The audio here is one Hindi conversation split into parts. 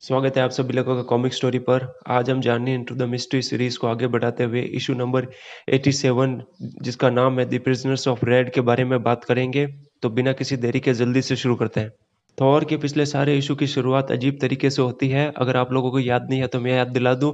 स्वागत है आप सभी लोगों का कॉमिक स्टोरी पर। आज हम journey into the mystery series को आगे बढ़ाते हुए इशू नंबर 87 जिसका नाम है द प्रिजनर्स ऑफ रेड के बारे में बात करेंगे। तो बिना किसी देरी के जल्दी से शुरू करते हैं। थॉर के पिछले सारे इशू की शुरुआत अजीब तरीके से होती है। अगर आप लोगों को याद नहीं है तो मैं याद दिला दूं।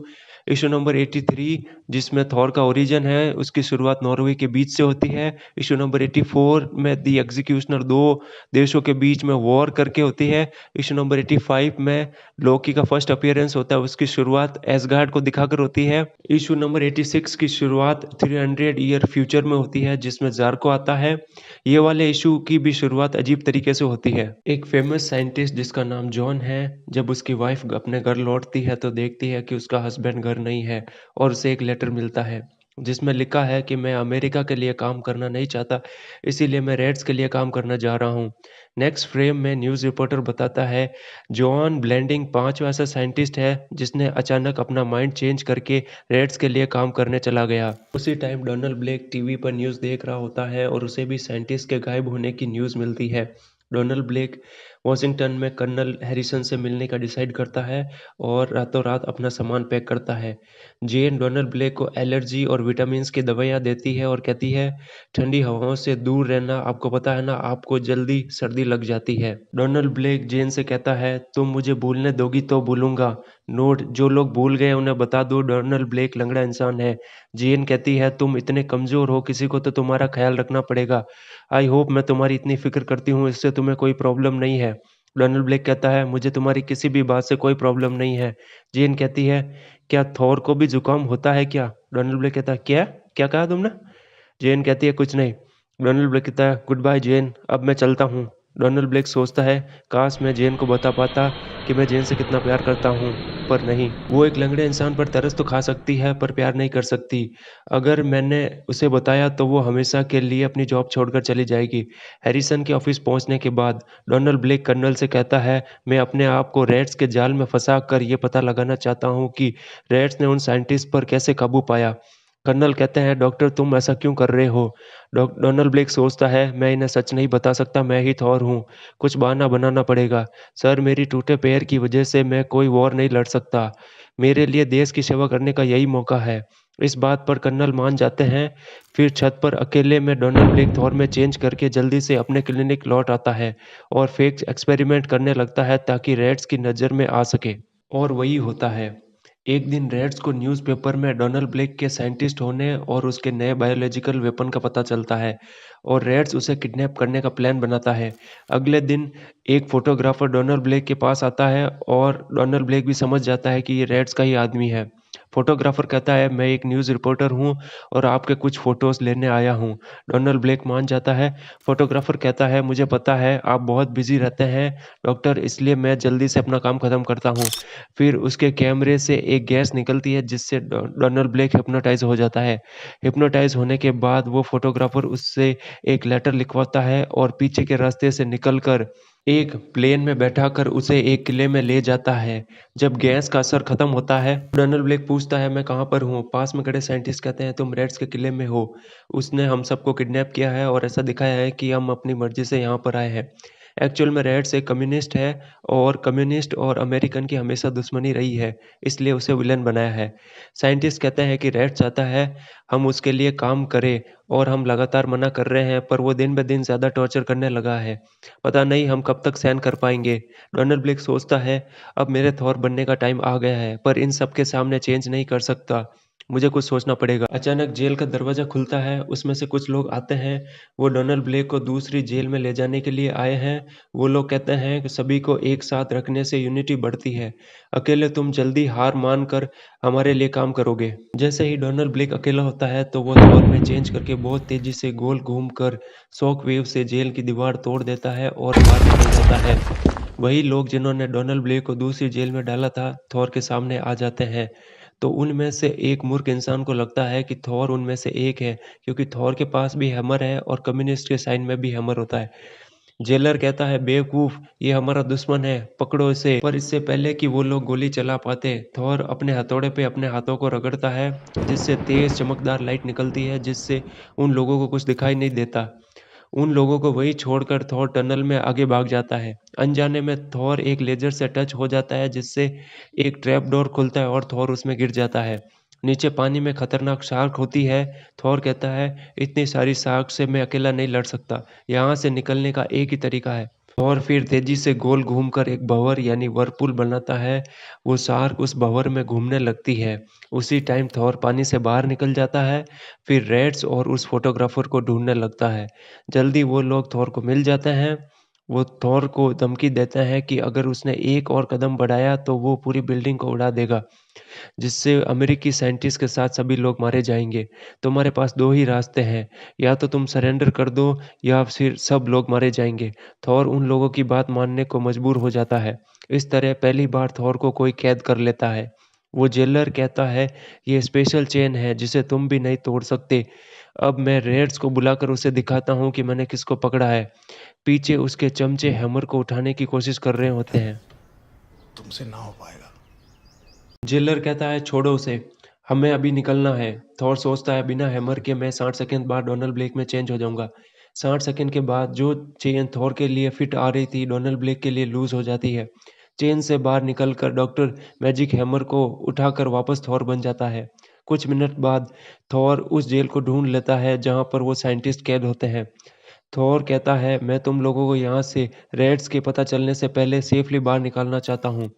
इशू नंबर 83 जिसमें थॉर का ओरिजिन है उसकी शुरुआत नॉर्वे के बीच से होती है। इशू नंबर 84 में द एग्जीक्यूशनर दो देशों के बीच में वॉर करके होती है। इशू नंबर 85 में लोकी का फर्स्ट अपीयरेंस होता है, उसकी शुरुआत एसगार्ड को दिखाकर होती है। इशू नंबर 86 की शुरुआत 300 ईयर फ्यूचर में होती है जिसमें जार्को आता है। ये वाले इशू की भी शुरुआत अजीब तरीके से होती है। एक फेमस साइंटिस्ट जिसका नाम जॉन है, जब उसकी वाइफ अपने घर लौटती है तो देखती है कि उसका हस्बैंड घर नहीं है और उसे एक लेटर मिलता है जिसमें लिखा है कि मैं अमेरिका के लिए काम करना नहीं चाहता, इसीलिए मैं रेड्स के लिए काम करना जा रहा हूँ। नेक्स्ट फ्रेम में न्यूज़ रिपोर्टर बताता है जॉन ब्लेंडिंग पांचवा ऐसा साइंटिस्ट है जिसने अचानक अपना माइंड चेंज करके रेड्स के लिए काम करने चला गया। उसी टाइम डोनाल्ड ब्लेक टीवी पर न्यूज़ देख रहा होता है और उसे भी साइंटिस्ट के गायब होने की न्यूज़ मिलती है। डोनाल्ड ब्लेक वॉशिंगटन में कर्नल हैरिसन से मिलने का डिसाइड करता है और रातों रात अपना सामान पैक करता है। जेन डोनाल्ड ब्लेक को एलर्जी और विटामिन्स की दवाइयाँ देती है और कहती है ठंडी हवाओं से दूर रहना, आपको पता है ना आपको जल्दी सर्दी लग जाती है। डोनाल्ड ब्लेक जेन से कहता है तुम मुझे भूलने दोगी तो भूलूंगा, नोट जो लोग भूल गए उन्हें बता दो डोनाल्ड ब्लेक लंगड़ा इंसान है। जेन कहती है तुम इतने कमजोर हो, किसी को तो तुम्हारा ख्याल रखना पड़ेगा। आई होप मैं तुम्हारी इतनी फिक्र करती हूँ इससे तुम्हें कोई प्रॉब्लम नहीं है। डोनाल्ड ब्लेक कहता है मुझे तुम्हारी किसी भी बात से कोई प्रॉब्लम नहीं है। जेन कहती है क्या थॉर को भी जुकाम होता है क्या? डोनाल्ड ब्लेक कहता है क्या क्या कहा तुमने? जेन कहती है कुछ नहीं। डोनाल्ड ब्लेक कहता है गुड बाय जेन, अब मैं चलता हूँ। डोनाल्ड ब्लेक सोचता है काश मैं जेन को बता पाता कि मैं जेन से कितना प्यार करता हूँ, पर नहीं। वो एक लंगड़े इंसान पर तरस तो खा सकती है पर प्यार नहीं कर सकती। अगर मैंने उसे बताया तो वो हमेशा के लिए अपनी जॉब छोड़कर चली जाएगी। हैरिसन के ऑफिस पहुंचने के बाद डोनाल्ड ब्लेक कर्नल से कहता है मैं अपने आप को रेड्स के जाल में फंसा कर ये पता लगाना चाहता हूँ कि रेड्स ने उन साइंटिस्ट पर कैसे काबू पाया। कर्नल कहते हैं डॉक्टर तुम ऐसा क्यों कर रहे हो? डोनाल्ड ब्लेक सोचता है मैं इन्हें सच नहीं बता सकता, मैं ही थॉर हूँ, कुछ बहाना बनाना पड़ेगा। सर मेरी टूटे पैर की वजह से मैं कोई वॉर नहीं लड़ सकता, मेरे लिए देश की सेवा करने का यही मौका है। इस बात पर कर्नल मान जाते हैं। फिर छत पर अकेले में डोनाल्ड ब्लेक थॉर में चेंज करके जल्दी से अपने क्लिनिक लौट आता है और फेक एक्सपेरिमेंट करने लगता है ताकि रेड्स की नज़र में आ सके। और वही होता है। एक दिन रेड्स को न्यूज़पेपर में डोनाल्ड ब्लेक के साइंटिस्ट होने और उसके नए बायोलॉजिकल वेपन का पता चलता है और रेड्स उसे किडनैप करने का प्लान बनाता है। अगले दिन एक फोटोग्राफर डोनाल्ड ब्लेक के पास आता है और डोनाल्ड ब्लेक भी समझ जाता है कि ये रेड्स का ही आदमी है। फोटोग्राफर कहता है मैं एक न्यूज़ रिपोर्टर हूँ और आपके कुछ फोटोज लेने आया हूँ। डोनाल्ड ब्लेक मान जाता है। फोटोग्राफर कहता है मुझे पता है आप बहुत बिजी रहते हैं डॉक्टर, इसलिए मैं जल्दी से अपना काम खत्म करता हूँ। फिर उसके कैमरे से एक गैस निकलती है जिससे डोनाल्ड ब्लेक हिप्नोटाइज हो जाता है। हिप्नोटाइज होने के बाद वो फोटोग्राफर उससे एक लेटर लिखवाता है और पीछे के रास्ते से निकलकर एक प्लेन में बैठाकर उसे एक किले में ले जाता है। जब गैस का असर खत्म होता है डोनाल्ड ब्लेक पूछता है मैं कहाँ पर हूँ? पास में खड़े साइंटिस्ट कहते हैं तुम रेड्स के किले में हो, उसने हम सबको किडनैप किया है और ऐसा दिखाया है कि हम अपनी मर्जी से यहाँ पर आए हैं। एक्चुअल में रेड्स एक कम्युनिस्ट है और कम्युनिस्ट और अमेरिकन की हमेशा दुश्मनी रही है, इसलिए उसे विलन बनाया है। साइंटिस्ट कहते हैं कि रेड चाहता है हम उसके लिए काम करें और हम लगातार मना कर रहे हैं पर वो दिन ब दिन ज़्यादा टॉर्चर करने लगा है। पता नहीं हम कब तक सहन कर पाएंगे। डोनाल्ड ब्लेक सोचता है अब मेरे थॉर बनने का टाइम आ गया है पर इन सब के सामने चेंज नहीं कर सकता, मुझे कुछ सोचना पड़ेगा। अचानक जेल का दरवाजा खुलता है, उसमें से कुछ लोग आते हैं। वो डोनाल्ड ब्लेक को दूसरी जेल में ले जाने के लिए आए हैं। वो लोग कहते हैं कि सभी को एक साथ रखने से यूनिटी बढ़ती है, अकेले तुम जल्दी हार मान कर हमारे लिए काम करोगे। जैसे ही डोनाल्ड ब्लेक अकेला होता है तो वो थॉर में चेंज करके बहुत तेजी से गोल घूम कर शॉक वेव से जेल की दीवार तोड़ देता है और बाहर निकल जाता है। वही लोग जिन्होंने डोनाल्ड ब्लेक को दूसरी जेल में डाला था थॉर के सामने आ जाते हैं। तो उनमें से एक मूर्ख इंसान को लगता है कि थॉर उनमें से एक है क्योंकि थॉर के पास भी हैमर है और कम्युनिस्ट के साइन में भी हैमर होता है। जेलर कहता है बेवकूफ, ये हमारा दुश्मन है, पकड़ो इसे। पर इससे पहले कि वो लोग गोली चला पाते थॉर अपने हथौड़े पे अपने हाथों को रगड़ता है जिससे तेज चमकदार लाइट निकलती है जिससे उन लोगों को कुछ दिखाई नहीं देता। उन लोगों को वहीं छोड़कर थॉर टनल में आगे भाग जाता है। अनजाने में थॉर एक लेज़र से टच हो जाता है जिससे एक ट्रैप डोर खुलता है और थॉर उसमें गिर जाता है। नीचे पानी में खतरनाक शार्क होती है। थॉर कहता है, इतनी सारी शार्क से मैं अकेला नहीं लड़ सकता। यहाँ से निकलने का एक ही तरीका है। और फिर तेजी से गोल घूमकर एक भंवर यानी व्हर्लपूल बनाता है। वो शार्क उस भंवर में घूमने लगती है। उसी टाइम थॉर पानी से बाहर निकल जाता है। फिर रेड्स और उस फोटोग्राफर को ढूंढने लगता है। जल्दी वो लोग थॉर को मिल जाते हैं। वो थॉर को धमकी देते हैं कि अगर उसने एक और कदम बढ़ाया तो वो पूरी बिल्डिंग को उड़ा देगा, जिससे अमेरिकी साइंटिस्ट के साथ सभी लोग मारे जाएंगे। तुम्हारे पास दो ही रास्ते हैं, या तो तुम सरेंडर कर दो या फिर सब लोग मारे जाएंगे। थॉर उन लोगों की बात मानने को मजबूर हो जाता है। इस तरह पहली बार थॉर को कोई कैद कर लेता है। वो जेलर कहता है, ये स्पेशल चेन है जिसे तुम भी नहीं तोड़ सकते। अब मैं रेड्स को बुलाकर उसे दिखाता हूँ कि मैंने किसको पकड़ा है। पीछे उसके चमचे हैमर को उठाने की कोशिश कर रहे होते हैं। तुमसे ना हो पाएगा। जेलर कहता है, छोड़ो उसे, हमें अभी निकलना है। थॉर सोचता है, बिना हैमर के मैं 60 सेकंड बाद डोनाल्ड ब्लेक में चेंज हो जाऊंगा। 60 सेकंड के बाद जो चेन थॉर के लिए फिट आ रही थी डोनाल्ड ब्लेक के लिए लूज हो जाती है। चेन से बाहर निकलकर डॉक्टर मैजिक हैमर को उठाकर वापस थॉर बन जाता है। कुछ मिनट बाद थॉर उस जेल को ढूंढ लेता है जहां पर वो साइंटिस्ट कैद होते हैं। थॉर कहता है, मैं तुम लोगों को यहाँ से रेड्स के पता चलने से पहले सेफली बाहर निकालना चाहता हूँ।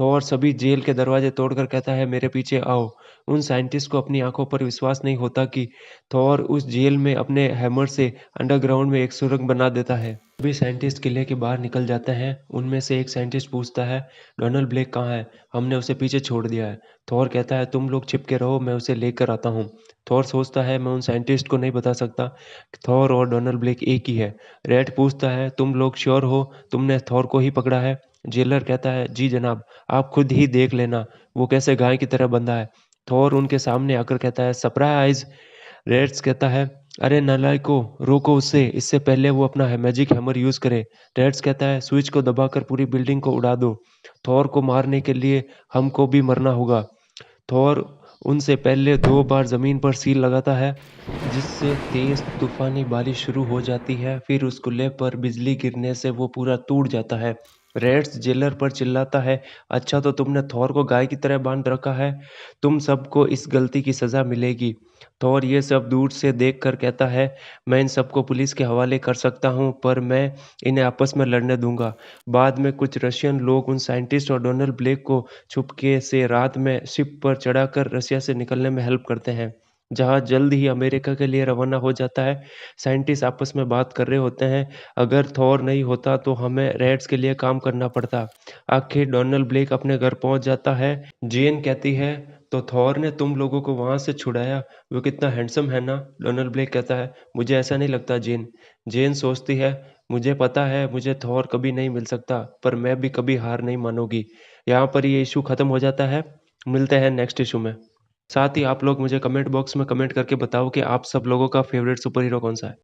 थॉर सभी जेल के दरवाजे तोड़कर कहता है, मेरे पीछे आओ। उन साइंटिस्ट को अपनी आंखों पर विश्वास नहीं होता कि थॉर उस जेल में अपने हैमर से अंडरग्राउंड में एक सुरंग बना देता है। सभी साइंटिस्ट किले के बाहर निकल जाते हैं। उनमें से एक साइंटिस्ट पूछता है, डोनाल्ड ब्लेक कहाँ है? हमने उसे पीछे छोड़ दिया है। थॉर कहता है, तुम लोग छिपके रहो, मैं उसे लेकर आता हूँ। थॉर सोचता है, मैं उन साइंटिस्ट को नहीं बता सकता कि थॉर और डोनाल्ड ब्लेक एक ही है। रेड पूछता है, तुम लोग श्योर हो तुमने थॉर को ही पकड़ा है? जेलर कहता है, जी जनाब, आप खुद ही देख लेना वो कैसे गाय की तरह बंधा है। थॉर उनके सामने आकर कहता है, सरप्राइज। रेड्स कहता है, अरे नालायको, रोको उसे, इससे पहले वो अपना मैजिक हैमर यूज करे। रेड्स कहता है, स्विच को दबाकर पूरी बिल्डिंग को उड़ा दो। थॉर को मारने के लिए हमको भी मरना होगा। थॉर उनसे पहले 2 बार जमीन पर सील लगाता है, जिससे तेज तूफानी बारिश शुरू हो जाती है। फिर उस कुल्ले पर बिजली गिरने से वो पूरा टूट जाता है। रेड्स जेलर पर चिल्लाता है, अच्छा तो तुमने थॉर को गाय की तरह बांध रखा है, तुम सबको इस गलती की सजा मिलेगी। थॉर ये सब दूर से देख कर कहता है, मैं इन सबको पुलिस के हवाले कर सकता हूँ, पर मैं इन्हें आपस में लड़ने दूंगा। बाद में कुछ रशियन लोग उन साइंटिस्ट और डोनाल्ड ब्लेक को छुपके से रात में शिप पर चढ़ाकर रसिया से निकलने में हेल्प करते हैं। जहाज जल्द ही अमेरिका के लिए रवाना हो जाता है। साइंटिस्ट आपस में बात कर रहे होते हैं, अगर थॉर नहीं होता तो हमें रेड्स के लिए काम करना पड़ता। आखिर डोनाल्ड ब्लेक अपने घर पहुंच जाता है। जेन कहती है, तो थॉर ने तुम लोगों को वहां से छुड़ाया, वो कितना हैंडसम है ना? डोनाल्ड ब्लेक कहता है, मुझे ऐसा नहीं लगता जेन। जेन सोचती है, मुझे पता है मुझे थॉर कभी नहीं मिल सकता, पर मैं भी कभी हार नहीं मानूंगी। यहाँ पर ये इशू खत्म हो जाता है। मिलते हैं नेक्स्ट इशू में। साथ ही आप लोग मुझे कमेंट बॉक्स में कमेंट करके बताओ कि आप सब लोगों का फेवरेट सुपर हीरो कौन सा है।